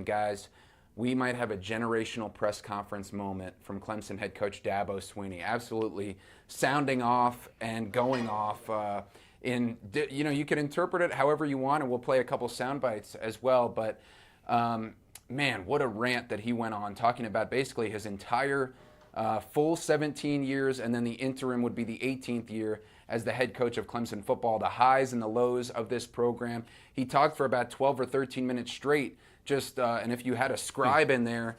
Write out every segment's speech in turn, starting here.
guys, we might have a generational press conference moment from Clemson head coach Dabo Swinney. Absolutely sounding off and going off. You can interpret it however you want, and we'll play a couple sound bites as well. But man, what a rant that he went on, talking about basically his entire full 17 years, and then the interim would be the 18th year as the head coach of Clemson football, the highs and the lows of this program. He talked for about 12 or 13 minutes straight, and if you had a scribe in there,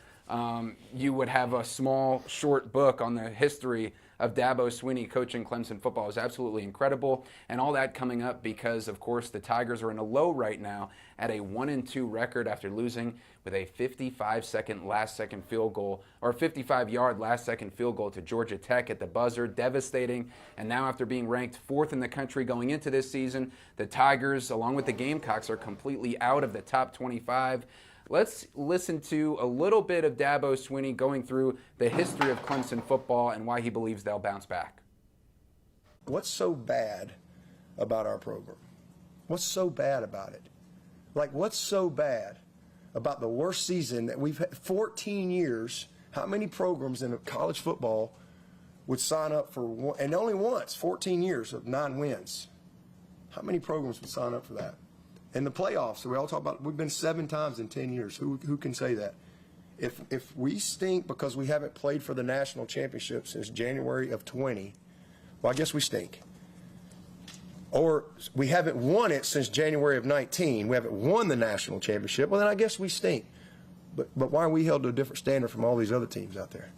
you would have a small, short book on the history of Dabo Swinney coaching Clemson football. It was absolutely incredible, and all that coming up because, of course, the Tigers are in a low right now at a 1-2 record after losing with a 55-yard last-second field goal to Georgia Tech at the buzzer. Devastating. And now, after being ranked 4th in the country going into this season, the Tigers, along with the Gamecocks, are completely out of the top 25. Let's listen to a little bit of Dabo Swinney going through the history of Clemson football and why he believes they'll bounce back. What's so bad about our program? What's so bad about it? Like, what's so bad about the worst season that we've had 14 years? How many programs in college football would sign up for one, and only once, 14 years of 9 wins? How many programs would sign up for that? In the playoffs, we all talk about, we've been 7 times in 10 years. Who can say that? If we stink because we haven't played for the national championship since January of 20, well, I guess we stink. Or we haven't won it since January of 19. We haven't won the national championship. Well, then I guess we stink. But why are we held to a different standard from all these other teams out there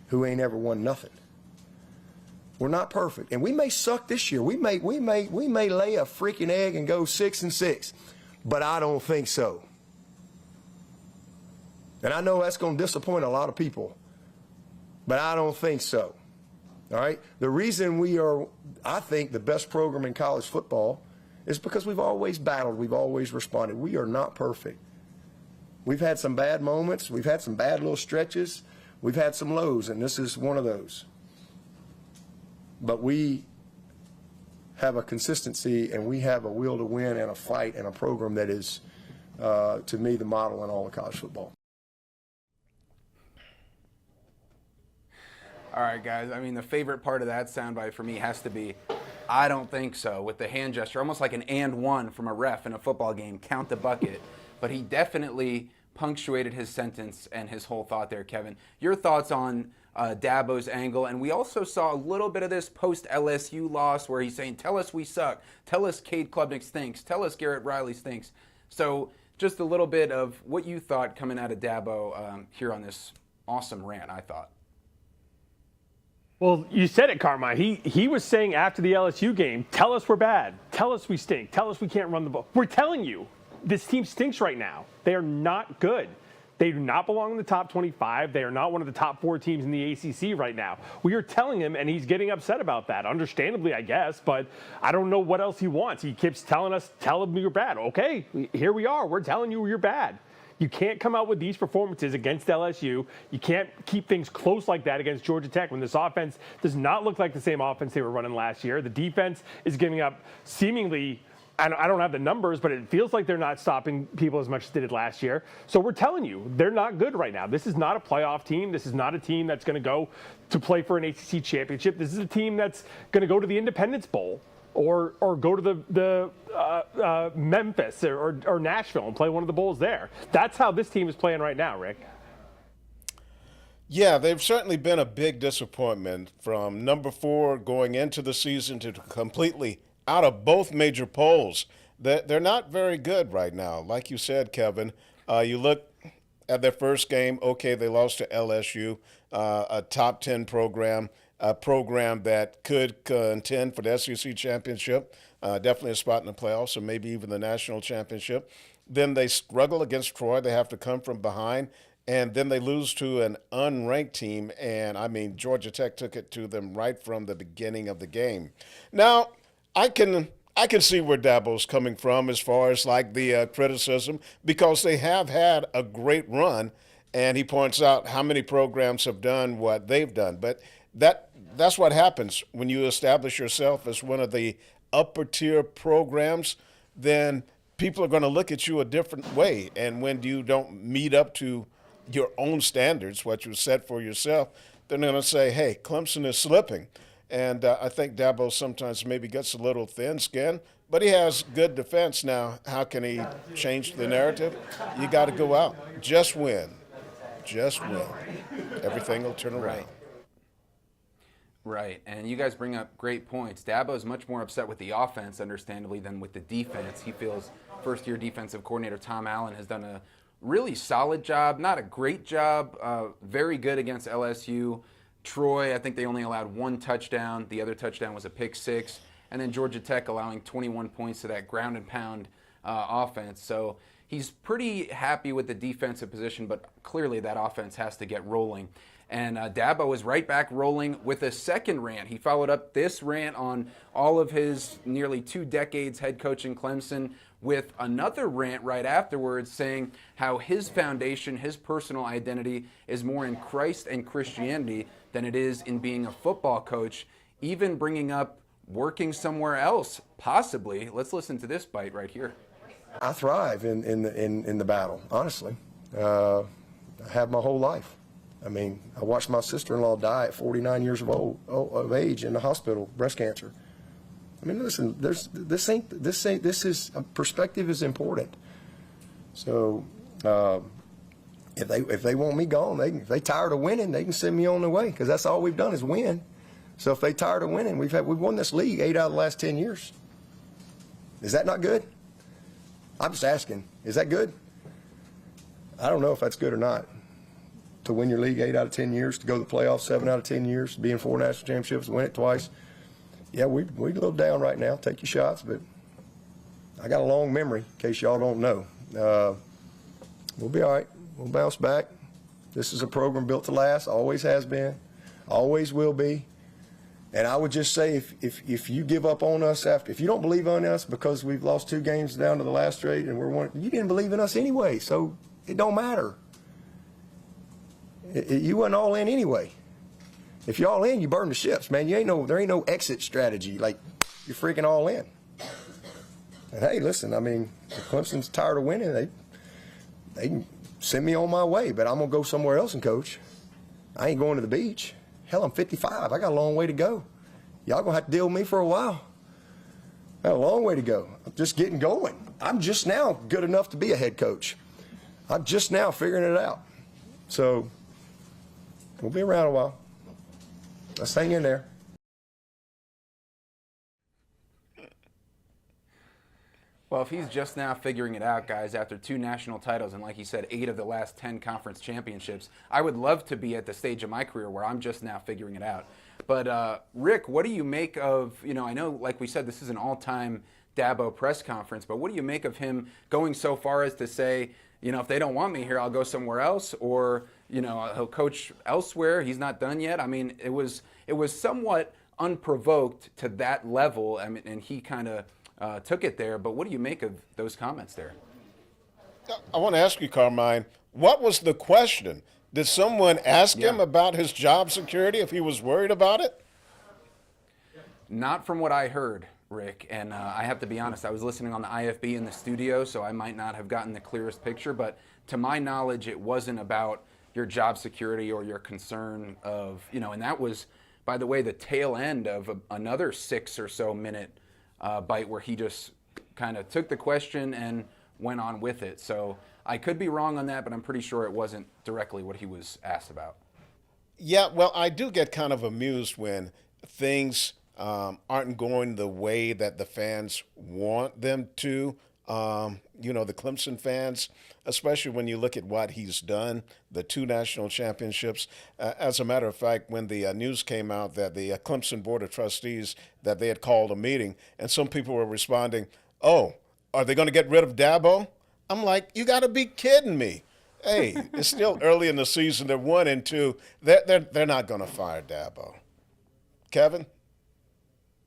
who ain't ever won nothing? We're not perfect, and we may suck this year. We may lay a freaking egg and go 6-6, but I don't think so. And I know that's going to disappoint a lot of people, but I don't think so. All right? The reason we are, I think, the best program in college football is because we've always battled. We've always responded. We are not perfect. We've had some bad moments. We've had some bad little stretches. We've had some lows, and this is one of those. But we have a consistency, and we have a will to win and a fight and a program that is, to me, the model in all of college football. All right, guys. I mean, the favorite part of that soundbite for me has to be, I don't think so, with the hand gesture, almost like an and one from a ref in a football game, count the bucket. But he definitely punctuated his sentence and his whole thought there, Kevin. Your thoughts on Dabo's angle? And we also saw a little bit of this post-LSU loss where he's saying, tell us we suck, tell us Cade Klubnik stinks, tell us Garrett Riley stinks. So just a little bit of what you thought coming out of Dabo here on this awesome rant, I thought. Well, you said it, Carmine. He was saying after the LSU game, tell us we're bad, tell us we stink, tell us we can't run the ball. We're telling you, this team stinks right now. They are not good. They do not belong in the top 25. They are not one of the top 4 teams in the ACC right now. We are telling him, and he's getting upset about that. Understandably, I guess, but I don't know what else he wants. He keeps telling us, tell him you're bad. Okay, here we are. We're telling you you're bad. You can't come out with these performances against LSU. You can't keep things close like that against Georgia Tech when this offense does not look like the same offense they were running last year. The defense is giving up seemingly, I don't have the numbers, but it feels like they're not stopping people as much as they did last year. So we're telling you, they're not good right now. This is not a playoff team. This is not a team that's going to go to play for an ACC championship. This is a team that's going to go to the Independence Bowl or go to the Memphis or Nashville and play one of the bowls there. That's how this team is playing right now, Rick. Yeah, they've certainly been a big disappointment from number 4 going into the season to completely out of both major polls. They're not very good right now. Like you said, Kevin, you look at their first game, okay, they lost to LSU, a top 10 program, a program that could contend for the SEC championship, definitely a spot in the playoffs, or maybe even the national championship. Then they struggle against Troy. They have to come from behind. And then they lose to an unranked team. And, I mean, Georgia Tech took it to them right from the beginning of the game. Now, I can see where Dabo's coming from as far as like the criticism, because they have had a great run, and he points out how many programs have done what they've done. But that's what happens when you establish yourself as one of the upper tier programs. Then people are going to look at you a different way. And when you don't meet up to your own standards, what you set for yourself, they're going to say, hey, Clemson is slipping. And I think Dabo sometimes maybe gets a little thin-skinned, but he has good defense now. How can he change the narrative? You got to go out. Just win. Just win. Everything will turn around. Right, and you guys bring up great points. Dabo is much more upset with the offense, understandably, than with the defense. He feels first-year defensive coordinator Tom Allen has done a really solid job, not a great job, very good against LSU. Troy, I think they only allowed 1 touchdown. The other touchdown was a pick 6. And then Georgia Tech allowing 21 points to that ground and pound offense. So he's pretty happy with the defensive position, but clearly that offense has to get rolling. And Dabo is right back rolling with a second rant. He followed up this rant on all of his nearly 2 decades head coaching Clemson with another rant right afterwards saying how his foundation, his personal identity is more in Christ and Christianity than it is in being a football coach, even bringing up working somewhere else, possibly. Let's listen to this bite right here. I thrive in the battle, honestly. I have my whole life. I mean, I watched my sister-in-law die at 49 years of age in the hospital, breast cancer. I mean, listen, perspective is important. So if they want me gone, if they tired of winning, they can send me on their way, because that's all we've done is win. So if they tired of winning, we've won this league 8 out of the last 10 years. Is that not good? I'm just asking, is that good? I don't know if that's good or not. To win your league 8 out of 10 years, to go to the playoffs 7 out of 10 years, be in 4 national championships, win it twice. Yeah, we're a little down right now. Take your shots, but I got a long memory, in case y'all don't know. We'll be all right. We'll bounce back. This is a program built to last, always has been, always will be. And I would just say, if you give up on us if you don't believe in us because we've lost 2 games down to the last straight and you didn't believe in us anyway, so it don't matter. You wasn't all in anyway. If you're all in, you burn the ships, man. There ain't no exit strategy. Like, you're freaking all in. And hey, listen, I mean, if Clemson's tired of winning, they can send me on my way, but I'm gonna go somewhere else and coach. I ain't going to the beach. Hell, I'm 55. I got a long way to go. Y'all gonna have to deal with me for a while. I got a long way to go. I'm just getting going. I'm just now good enough to be a head coach. I'm just now figuring it out. So we'll be around a while. Let's hang in there. Well, if he's just now figuring it out, guys, after 2 national titles and, like he said, 8 of the last 10 conference championships, I would love to be at the stage of my career where I'm just now figuring it out. But, Rick, what do you make of, I know, like we said, this is an all-time Dabo press conference, but what do you make of him going so far as to say, if they don't want me here, I'll go somewhere else, or, he'll coach elsewhere. He's not done yet. I mean, it was somewhat unprovoked to that level, and he kind of took it there. But what do you make of those comments there? I want to ask you, Carmine, what was the question? Did someone ask him about his job security, if he was worried about it? Not from what I heard, Rick. And I have to be honest, I was listening on the IFB in the studio, so I might not have gotten the clearest picture. But to my knowledge, it wasn't about your job security or your concern of, and that was, by the way, the tail end of another 6 or so minute bite where he just kind of took the question and went on with it. So I could be wrong on that, but I'm pretty sure it wasn't directly what he was asked about. Yeah, well, I do get kind of amused when things aren't going the way that the fans want them to. The Clemson fans, especially when you look at what he's done, the 2 national championships. As a matter of fact, when the news came out that the Clemson Board of Trustees, that they had called a meeting, and some people were responding, oh, are they going to get rid of Dabo? I'm like, you got to be kidding me. Hey, it's still early in the season. They're 1-2. They're not going to fire Dabo. Kevin?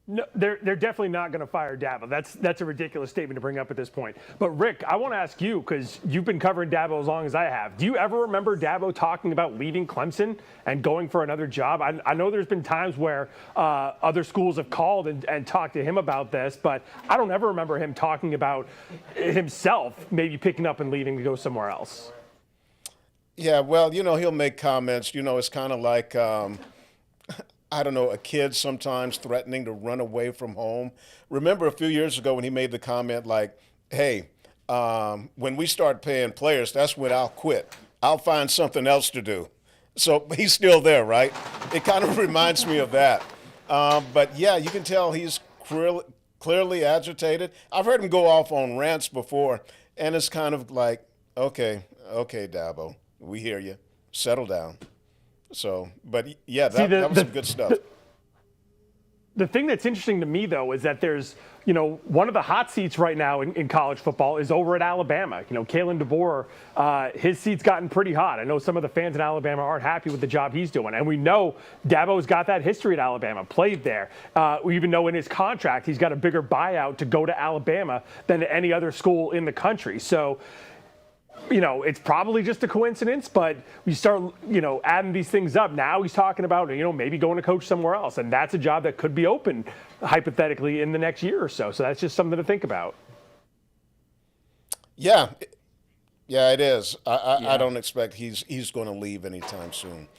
No, they're definitely not going to fire Dabo. That's a ridiculous statement to bring up at this point. But Rick, I want to ask you, because you've been covering Dabo as long as I have. Do you ever remember Dabo talking about leaving Clemson and going for another job? I know there's been times where other schools have called and talked to him about this, but I don't ever remember him talking about himself maybe picking up and leaving to go somewhere else. Yeah, well, he'll make comments. It's kind of like, I don't know, a kid sometimes threatening to run away from home. Remember a few years ago when he made the comment like, hey, when we start paying players, that's when I'll quit. I'll find something else to do. So he's still there, right? It kind of reminds me of that. But, yeah, you can tell he's clearly agitated. I've heard him go off on rants before, and it's kind of like, okay, Dabo, we hear you. Settle down. So, but yeah, that was some good stuff. The thing that's interesting to me, though, is that there's, one of the hot seats right now in college football is over at Alabama. Kalen DeBoer, his seat's gotten pretty hot. I know some of the fans in Alabama aren't happy with the job he's doing. And we know Dabo's got that history at Alabama, played there. We even know in his contract he's got a bigger buyout to go to Alabama than to any other school in the country. So, it's probably just a coincidence, but we start, adding these things up. Now he's talking about, maybe going to coach somewhere else. And that's a job that could be open, hypothetically, in the next year or so. So that's just something to think about. Yeah, it is. I don't expect he's going to leave anytime soon.